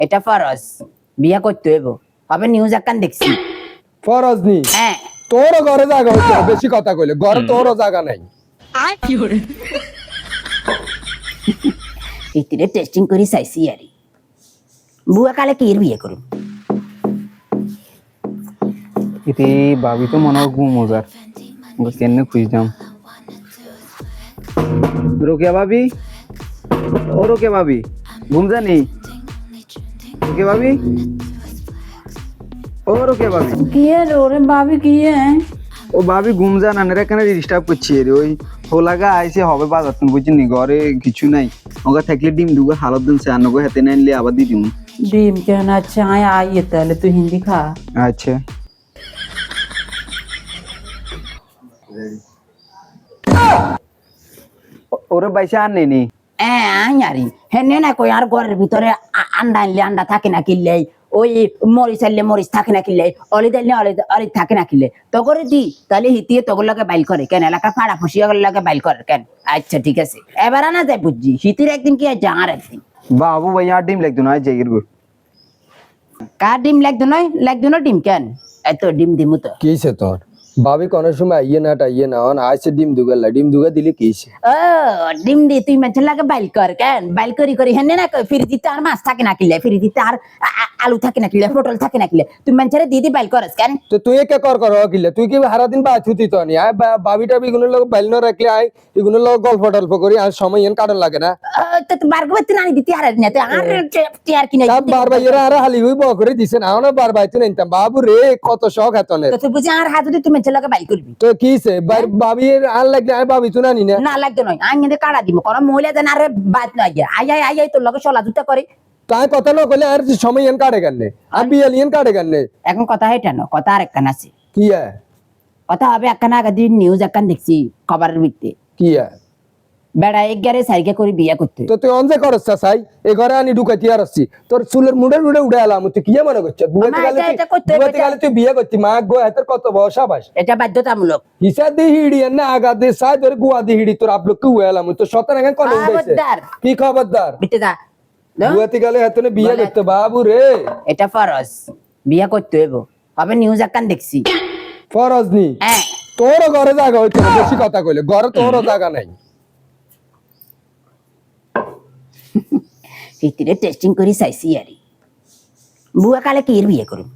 এটা ফরজ বিয়া করতে হইব হবে নিউজ একখান দেখছি ফরজ নি হ্যাঁ তোরও ঘরে জায়গা হচ্ছে না, বেশি কথা কইলে ঘরে তোরও জায়গা নাই। ইতিরে টেস্টিং করি চাইছি আরে বুয়া কালে কি বিয়ে করুম इथे भाभी तो मनावर घूम हो जार केन्ने खुश जाम रोकिया भाभी ओ रोकिया भाभी घूम जा नहीं रोकिया भाभी ओ रोकिया भाभी কি রে ভাবি কি ও ভাবি ঘুম যা না রে কেন ডিস্টার্ব করছি রে ওই হোলাগা আইছে হবে বাজার তুমি বুঝছি নি ঘরে কিছু নাই ওগা থাকলে ডিম দুগা হালত দিন সে আনগো হাতে নাইলে আবার দি দিমু ডিম কেন আচ্ছা আইয়ে তাহলে তুই হিন্দি খা আচ্ছা ওরে বাইসা আর নেই নি আরি হেনে না কই আর ঘরের ভিতরে আন্ডা আনলে আন্ডা থাকে না কিনলে ওই মরিচ আনলে মরিচ থাকে না কিনলে অলিদ আনলে অলিদ থাকে না কিনলে তগরে দি তাহলে হিতিয়ে তগর লাগে বাইল করে কেন এলাকা ফাড়া ফুসিয়া লাগে বাইল করে কেন আচ্ছা ঠিক আছে এবার না যাই বুঝছি শীতের একদিন কি আছে আর একদিন বাবু ভাইয়া ডিম লাগতো না জায়গির গো কার ডিম লাগতো না ডিম কেন এত ডিম দিমু তো কিছে তোর ভাবি কোন সময় আইয়ে না টাইয়ে না অন আইছে ডিম দুগা দিলি কিছে ও ডিম দি তুই মেছে লাগে বাইল কর কেন বাইল করি হেনে না কই ফিরি দিতে আর মাছ থাকে না কিলে ফিরি দিতে আর আলু থাকে না কিলে পটল থাকে না কিলে তুই মেছে দিদি বাইল করস কেন তো তুই কে কর কিলে তুই কি সারা দিন বা ছুটি তো নি আয় ভাবিটা বিগুনের লোক বাইল না রাখলে আয় এগুনের লোক গল্প টল্প করি আর সময় এন কাটন লাগে না তো বারগো তুই না দিতে আর না তুই আর টিয়ার কিনে সব বার ভাইয়েরা আর হালি হই ব করে দিছে না না বার ভাই তুই নিতাম বাবু রে কত শখ এতনে তো তুই বুঝি আর হাত তুই মেছে লাগে বাইল করবি তো কিছে ভাবি আর লাগলে আয় ভাবি তুই না নি না না লাগতো নয় আমি এনে কাড়া দিব কোন মহিলা জান আর বাদ না গিয়া আই তোর লগে চলা জুতা করে তাই কথা না কইলে আর সময় এন কাটে কেন আর বিয়ালিয়েন কাটে কেন এখন কথা হেটা না কথা আর একখান আছে কি কথা হবে একখান আগে দিন নিউজ একখান দেখছি খবরের ভিত্তি কি বেড়া এগারে সাইকে করে বিয়া করতে তো তুই অনজে করছ চাই এ ঘরে আনি ঢুকাইতি আর আসছি তোর চুলের মুড়ে উড়ে এলাম তুই কি মনে করছিস বুয়াতে গেলে তুই বিয়ে করতি মা গো এত কত বয়সা বাস এটা বাধ্যতামূলক হিসা দি হিড়ি না আগা দে সাই ধরে গুয়া দি হিড়ি তোর আপলোক কি এলাম তো শতন এখন কোন খবরদার। কি খবরদার বিটে দা বুয়াতে গেলে এতনে বিয়ে করতে বাবু রে এটা ফরজ বিয়া করতে হইব হবে নিউজ একখান দেখছি ফরজ নি হ্যাঁ তোর ঘরে জায়গা হইছে না, বেশি কথা কইলে ঘরে তোর জায়গা নাই ইতিরে টেস্টিং করি চাইছি আরে বুয়া কালে কি বিয়ে করুম